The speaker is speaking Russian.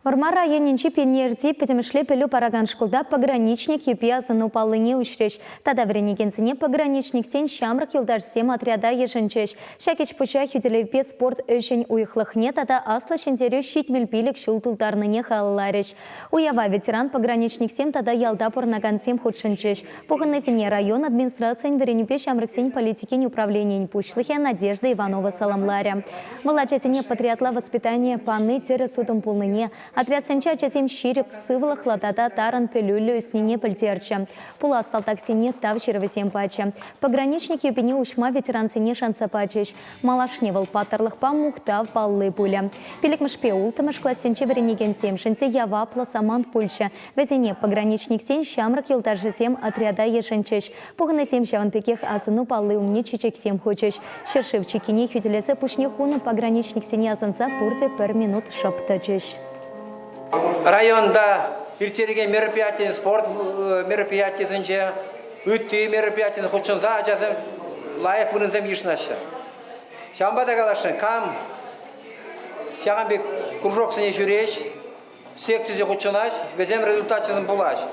Орма районинчи пенерди пятимышле пелю параган школда пограничник юпиязын упалыне ушреш. Тада вренегенсене пограничник сен шамрак юлдашсем отряда ешенчеш. Шакич пуча хюделевпе спорт өшен уйхлыхне тада аслы шентерю щитмельпилек шултултарныне халлареш. Уява ветеран пограничник сем тада ялда порнагансем худшенчеш. Пуханнезине район администрациян вренюпе шамраксень политикин управления пучлыхе Надежда Иванова саламларя. Молодчатине патриотла воспитания паны тересутым пулныне. Отряд сенча часем щирик сывлых ладата таран пелюлю снине пальтерча. Пула салтаксине тавчеровесем пача. Пограничники юпине ушма ветеран сине шанса пачеш. Малашневал патарлых памухтав паллы пуля. Пеликмышпе ултымыш классенче веренеген сем шенце явапла саман пульча. Везене пограничник сен шамрак юлтаржесем отряда ешенчеш. Пуганы сем шаван пекех азыну паллы умне чечек сем хочеш. Шершивчикине хюделесе пушне хуна пограничник сене азынса пурте пер минут шаптачеш. Районда иртереген мероприятие, спорт мероприятие зенче, үтті мероприятие худшынса жазым лайық бұнызым ешнашы. Шамбада қалашын кам, шаған бек кружок сіне жүреш, секциязе худшынаш, везем результат жазым бұлаш.